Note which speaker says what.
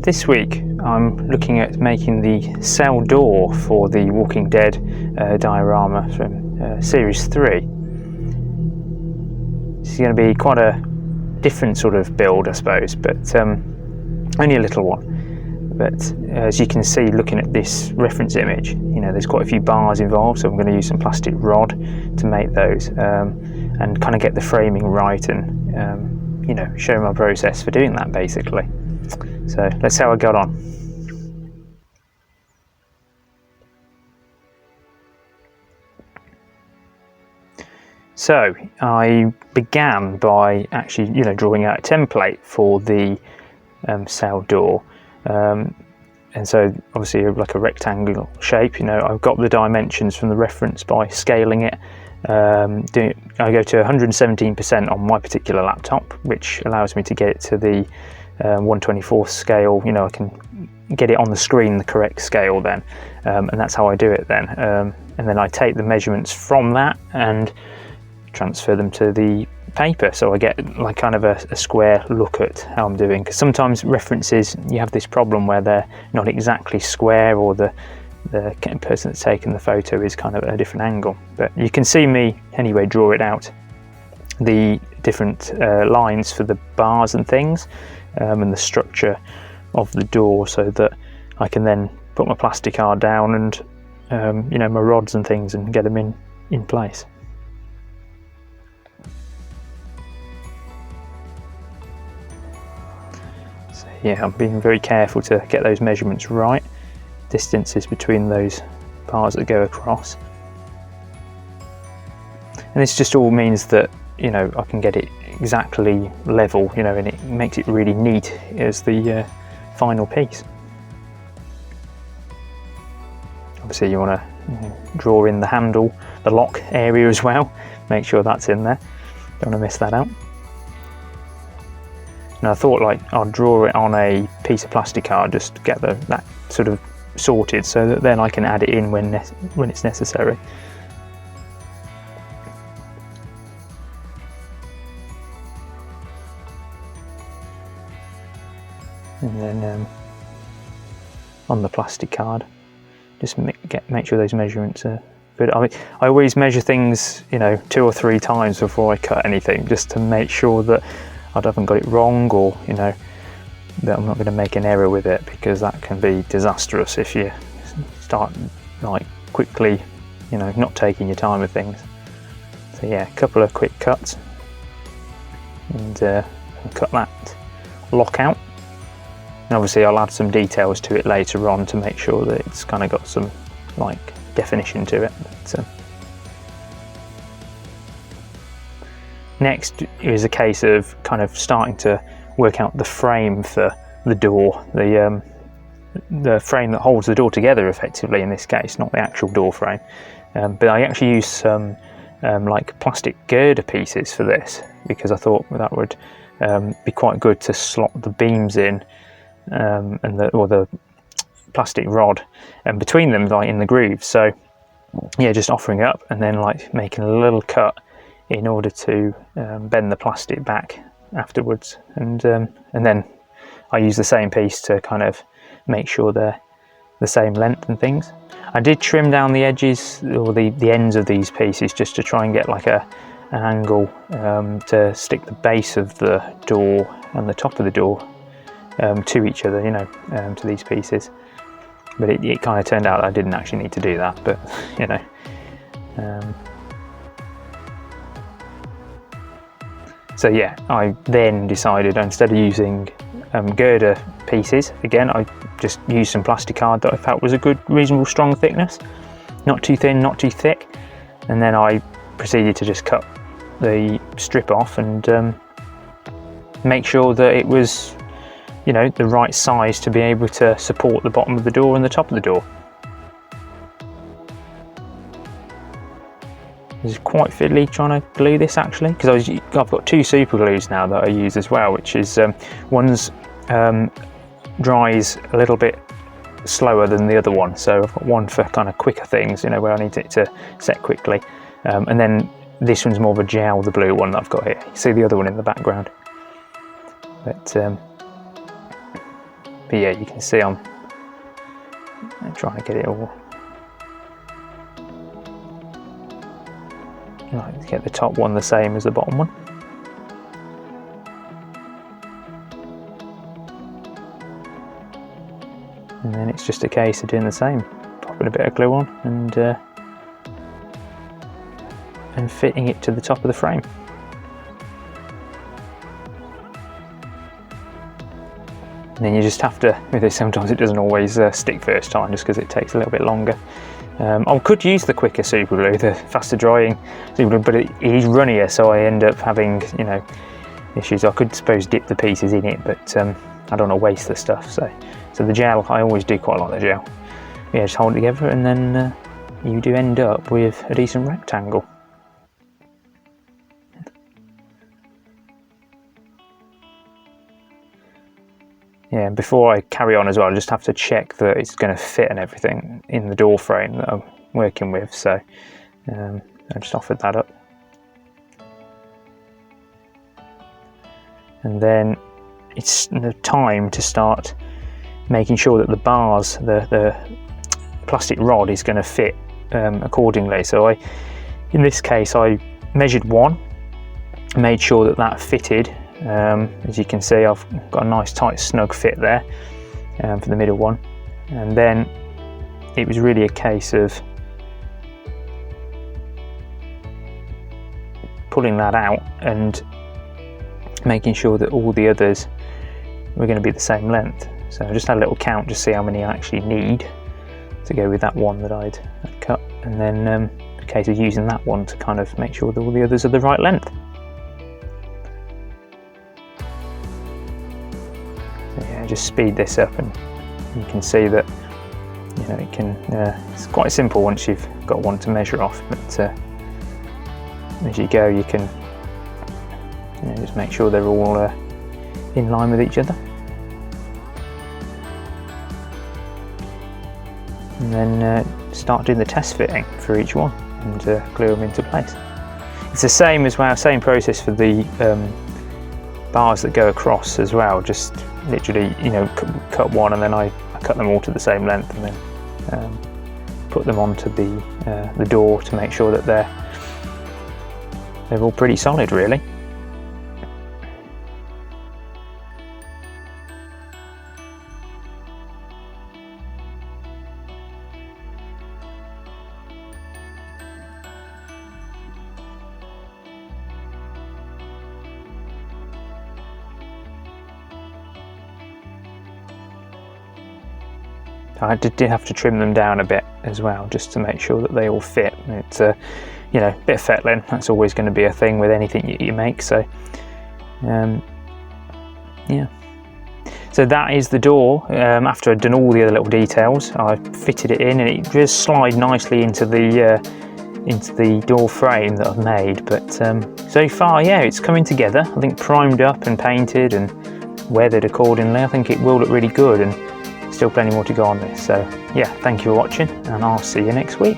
Speaker 1: This week I'm looking at making the cell door for the Walking Dead diorama from Series 3. This is going to be quite a different sort of build, I suppose, but only a little one. But as you can see, looking at this reference image, there's quite a few bars involved, so I'm going to use some plastic rod to make those and kind of get the framing right and show my process for doing that, basically. So let's see how I got on. So I began by actually, drawing out a template for the cell door, and so obviously like a rectangle shape. I've got the dimensions from the reference by scaling it. I go to 117% on my particular laptop, which allows me to get it to the 1/24th scale. I can get it on the screen the correct scale then, and that's how I do it then. And then I take the measurements from that and transfer them to the paper, so I get like kind of a square look at how I'm doing. Because sometimes references, you have this problem where they're not exactly square, or the person that's taken the photo is kind of at a different angle. But you can see me anyway draw it out, the different lines for the bars and things, and the structure of the door, so that I can then put my plastic card down and my rods and things and get them in place. So yeah, I'm being very careful to get those measurements right, distances between those bars that go across, and this just all means that I can get it exactly level, and it makes it really neat as the final piece. Obviously you want to draw in the handle, the lock area as well, make sure that's in there, don't want to miss that out. And I thought I'd draw it on a piece of plastic card just to get that sort of sorted, so that then I can add it in when it's necessary. And then on the plastic card, just make sure those measurements are good. I always measure things 2 or 3 times before I cut anything, just to make sure that I haven't got it wrong, or that I'm not going to make an error with it, because that can be disastrous if you start quickly not taking your time with things. So yeah, a couple of quick cuts, and cut that lock out. And obviously I'll add some details to it later on to make sure that it's kind of got some definition to it. But, next is a case of kind of starting to work out the frame for the door, the frame that holds the door together effectively in this case, not the actual door frame. But I actually use some plastic girder pieces for this, because I thought that would be quite good to slot the beams in, or the plastic rod, and between them in the grooves. So yeah, just offering up and then making a little cut in order to bend the plastic back afterwards, and then I use the same piece to kind of make sure they're the same length and things. I did trim down the edges, or the ends of these pieces, just to try and get an angle to stick the base of the door and the top of the door to each other, to these pieces. But it kind of turned out I didn't actually need to do that, but so yeah, I then decided, instead of using girder pieces, again I just used some plastic card that I felt was a good, reasonable, strong thickness, not too thin, not too thick, and then I proceeded to just cut the strip off and make sure that it was the right size to be able to support the bottom of the door and the top of the door. It's quite fiddly trying to glue this, actually, because I've got 2 super glues now that I use as well, which is one's dries a little bit slower than the other one, so I've got one for kind of quicker things, where I need it to set quickly, and then this one's more of a gel, the blue one that I've got here. You see the other one in the background. But But yeah, you can see I'm trying to get it all. Right, get the top one the same as the bottom one. And then it's just a case of doing the same, popping a bit of glue on and fitting it to the top of the frame. And then you just have to, with it, sometimes it doesn't always stick first time just because it takes a little bit longer. I could use the quicker super glue, the faster drying super glue, but it is runnier, so I end up having, you know, issues. I could suppose dip the pieces in it, but I don't want to waste the stuff. So the gel, I always do quite like the gel. Yeah, just hold it together, and then you do end up with a decent rectangle. Yeah, before I carry on as well, I just have to check that it's going to fit and everything in the door frame that I'm working with, so I just offered that up. And then it's the time to start making sure that the bars, the plastic rod is going to fit accordingly. So in this case, I measured one, made sure that that fitted. As you can see, I've got a nice tight snug fit there for the middle one, and then it was really a case of pulling that out and making sure that all the others were going to be the same length. So I just had a little count to see how many I actually need to go with that one that I'd cut, and then a case of using that one to kind of make sure that all the others are the right length. Yeah, just speed this up, and you can see that, you know, it can. It's quite simple once you've got one to measure off, but as you go, you can, you know, just make sure they're all in line with each other, and then start doing the test fitting for each one and glue them into place. It's the same as well, same process for the bars that go across as well. Just literally, you know, cut one, and then I cut them all to the same length, and then put them onto the door to make sure that they're all pretty solid, really. I did have to trim them down a bit as well, just to make sure that they all fit. It's you know, a bit of fettling, that's always going to be a thing with anything you make, so yeah. So that is the door. After I'd done all the other little details, I fitted it in, and it just slid nicely into the door frame that I've made. But so far, yeah, it's coming together. I think primed up and painted and weathered accordingly, I think it will look really good, and still plenty more to go on this. So yeah, thank you for watching, and I'll see you next week.